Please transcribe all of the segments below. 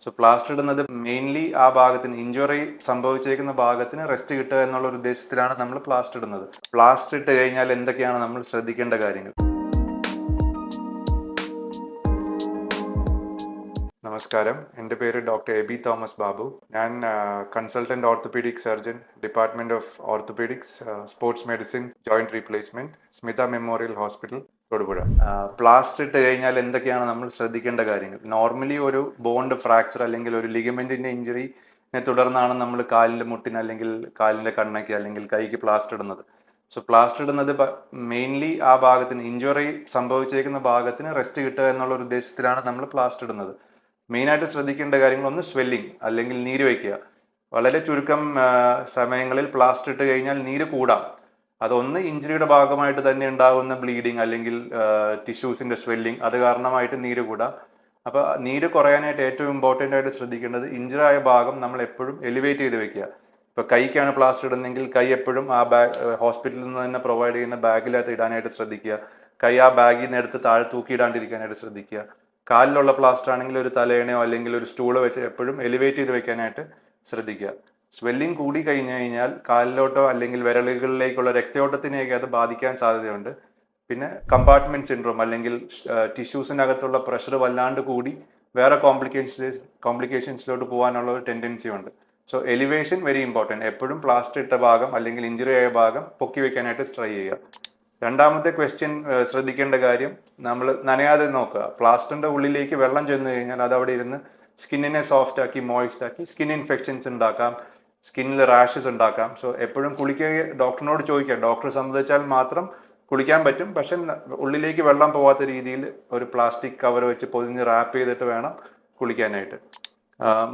So plaster ഇടുന്നത് mainly ആ ഭാഗത്തിന് ഇഞ്ചുറി സംഭവിച്ചേക്കുന്ന ഭാഗത്തിന് റെസ്റ്റ് കിട്ടുക എന്നുള്ള ഒരു ഉദ്ദേശത്തിലാണ് നമ്മൾ പ്ലാസ്റ്റർ ഇടുന്നത്. പ്ലാസ്റ്റർ ഇട്ട് കഴിഞ്ഞാൽ എന്തൊക്കെയാണ് നമ്മൾ ശ്രദ്ധിക്കേണ്ട കാര്യങ്ങൾ? നമസ്കാരം, എൻ്റെ പേര് ഡോക്ടർ എബി തോമസ് ബാബു. ഞാൻ consultant orthopaedic surgeon, department of orthopaedics, sports medicine, joint replacement, Smitha memorial hospital, Thodupuzha. Plaster ഇട്ട് കഴിഞ്ഞാൽ എന്തൊക്കെയാണ് നമ്മൾ ശ്രദ്ധിക്കേണ്ട കാര്യങ്ങൾ? നോർമലി ഒരു ബോണ്ട് ഫ്രാക്ചർ അല്ലെങ്കിൽ ഒരു ലിഗമെൻറ്റിൻ്റെ ഇഞ്ചുറിനെ തുടർന്നാണ് നമ്മൾ കാലിൻ്റെ മുട്ടിന് അല്ലെങ്കിൽ കാലിൻ്റെ കണ്ണയ്ക്ക് അല്ലെങ്കിൽ കൈക്ക് പ്ലാസ്റ്റർ ഇടുന്നത്. സോ പ്ലാസ്റ്റർ ഇടുന്നത് മെയിൻലി ആ ഭാഗത്തിന് ഇഞ്ചുറി സംഭവിച്ചേക്കുന്ന ഭാഗത്തിന് റെസ്റ്റ് കിട്ടുക എന്നുള്ള ഒരു ഉദ്ദേശത്തിലാണ് നമ്മൾ പ്ലാസ്റ്റർ ഇടുന്നത്. മെയിനായിട്ട് ശ്രദ്ധിക്കേണ്ട കാര്യങ്ങൾ, ഒന്ന് സ്വെല്ലിങ് അല്ലെങ്കിൽ നീര് വയ്ക്കുക. വളരെ ചുരുക്കം സമയങ്ങളിൽ പ്ലാസ്റ്റർ ഇട്ട് കഴിഞ്ഞാൽ നീര് കൂടാം. അതൊന്ന് ഇഞ്ചുറിയുടെ ഭാഗമായിട്ട് തന്നെ ഉണ്ടാകുന്ന ബ്ലീഡിങ് അല്ലെങ്കിൽ ടിഷ്യൂസിൻ്റെ സ്വെല്ലിങ്, അത് കാരണമായിട്ട് നീര് കൂടാം. അപ്പോൾ നീര് കുറയാനായിട്ട് ഏറ്റവും ഇമ്പോർട്ടൻ്റ് ആയിട്ട് ശ്രദ്ധിക്കേണ്ടത് ഇഞ്ചുറി ആയ ഭാഗം നമ്മൾ എപ്പോഴും എലിവേറ്റ് ചെയ്ത് വെക്കുക. ഇപ്പോൾ കൈക്കാണ് പ്ലാസ്റ്റർ ഇടുന്നതെങ്കിൽ കൈ എപ്പോഴും ആ ഹോസ്പിറ്റലിൽ നിന്ന് തന്നെ പ്രൊവൈഡ് ചെയ്യുന്ന ബാഗിനകത്ത് ഇടാനായിട്ട് ശ്രദ്ധിക്കുക. കൈ ആ ബാഗിൽ നിന്ന് എടുത്ത് താഴെ തൂക്കിയിടാണ്ടിരിക്കാനായിട്ട് ശ്രദ്ധിക്കുക. കാലിലുള്ള പ്ലാസ്റ്റർ ആണെങ്കിൽ ഒരു തലയണയോ അല്ലെങ്കിൽ ഒരു സ്റ്റൂളോ വെച്ച് എപ്പോഴും എലിവേറ്റ് ചെയ്ത് വെക്കാനായിട്ട് ശ്രദ്ധിക്കുക. സ്വെല്ലിംഗ് കൂടി കഴിഞ്ഞു കഴിഞ്ഞാൽ കാലിലോട്ടോ അല്ലെങ്കിൽ വിരലുകളിലേക്കുള്ള രക്തയോട്ടത്തിനെയൊക്കെ അത് ബാധിക്കാൻ സാധ്യതയുണ്ട്. പിന്നെ കമ്പാർട്ട്മെന്റ് സിൻഡ്രോം അല്ലെങ്കിൽ ടിഷ്യൂസിനകത്തുള്ള പ്രഷർ വല്ലാണ്ട് കൂടി വേറെ കോംപ്ലിക്കേഷൻസിലോട്ട് പോകാനുള്ള ഒരു ടെൻഡൻസി ഉണ്ട്. So elevation very important. എപ്പോഴും പ്ലാസ്റ്റർ ഇട്ട ഭാഗം അല്ലെങ്കിൽ ഇഞ്ചുറി ആയ ഭാഗം പൊക്കി വെക്കാനായിട്ട് ട്രൈ ചെയ്യുക. രണ്ടാമത്തെ ക്വസ്റ്റ്യൻ, ശ്രദ്ധിക്കേണ്ട കാര്യം, നമ്മൾ നനയാതെ നോക്കുക. പ്ലാസ്റ്ററിൻ്റെ ഉള്ളിലേക്ക് വെള്ളം ചെന്ന് കഴിഞ്ഞാൽ അത് അവിടെ ഇരുന്ന് സ്കിന്നിനെ സോഫ്റ്റ് ആക്കി മോയിസ്റ്റ് ആക്കി സ്കിൻ ഇൻഫെക്ഷൻസ് ഉണ്ടാക്കാം, സ്കിന്നിൽ റാഷസ് ഉണ്ടാക്കാം. സോ എപ്പോഴും കുളിക്കുക, ഡോക്ടറിനോട് ചോദിക്കുക. ഡോക്ടർ സമ്മതിച്ചാൽ മാത്രം കുളിക്കാൻ പറ്റും. പക്ഷെ ഉള്ളിലേക്ക് വെള്ളം പോകാത്ത രീതിയിൽ ഒരു പ്ലാസ്റ്റിക് കവർ വെച്ച് പൊതിഞ്ഞ് റാപ്പ് ചെയ്തിട്ട് വേണം കുളിക്കാനായിട്ട്.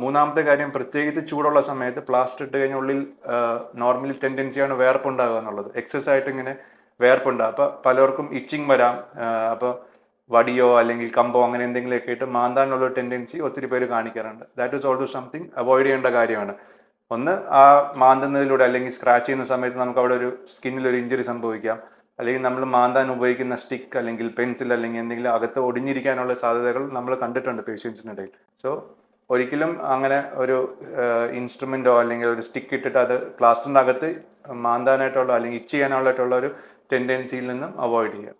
മൂന്നാമത്തെ കാര്യം, പ്രത്യേകിച്ച് ചൂടുള്ള സമയത്ത് പ്ലാസ്റ്റർ ഇട്ട് കഴിഞ്ഞാൽ ഉള്ളിൽ നോർമലി ടെൻഡൻസിയാണ് വേർപ്പുണ്ടാകുക എന്നുള്ളത്. എക്സസ് ആയിട്ട് ഇങ്ങനെ വേർപ്പുണ്ടാകും. അപ്പോൾ പലർക്കും ഇച്ചിങ് വരാം. അപ്പോൾ വടിയോ അല്ലെങ്കിൽ കമ്പോ അങ്ങനെ എന്തെങ്കിലുമൊക്കെ ഇട്ട് മാന്താനുള്ള ടെൻഡൻസി ഒത്തിരി പേര് കാണിക്കാറുണ്ട്. That is also something avoid ചെയ്യേണ്ട കാര്യമാണ്. ഒന്ന്, ആ മാന്തുന്നതിലൂടെ അല്ലെങ്കിൽ സ്ക്രാച്ച് ചെയ്യുന്ന സമയത്ത് നമുക്ക് അവിടെ ഒരു സ്കിന്നിൽ ഒരു ഇഞ്ചുറി സംഭവിക്കാം. അല്ലെങ്കിൽ നമ്മൾ മാന്താൻ ഉപയോഗിക്കുന്ന സ്റ്റിക്ക് അല്ലെങ്കിൽ പെൻസിൽ അല്ലെങ്കിൽ എന്തെങ്കിലും അകത്ത് ഒടിഞ്ഞിരിക്കാനുള്ള സാധ്യതകൾ നമ്മൾ കണ്ടിട്ടുണ്ട് പേഷ്യൻസിനിടയിൽ. സോ ഒരിക്കലും അങ്ങനെ ഒരു ഇൻസ്ട്രുമെൻറ്റോ അല്ലെങ്കിൽ ഒരു സ്റ്റിക്ക് ഇട്ടിട്ട് അത് പ്ലാസ്റ്ററിൻ്റെ അകത്ത് മാന്താനായിട്ടുള്ള അല്ലെങ്കിൽ ഇച്ച് ചെയ്യാനായിട്ടുള്ള ഒരു ടെൻഡൻസിയിൽ നിന്നും അവോയ്ഡ് ചെയ്യുക.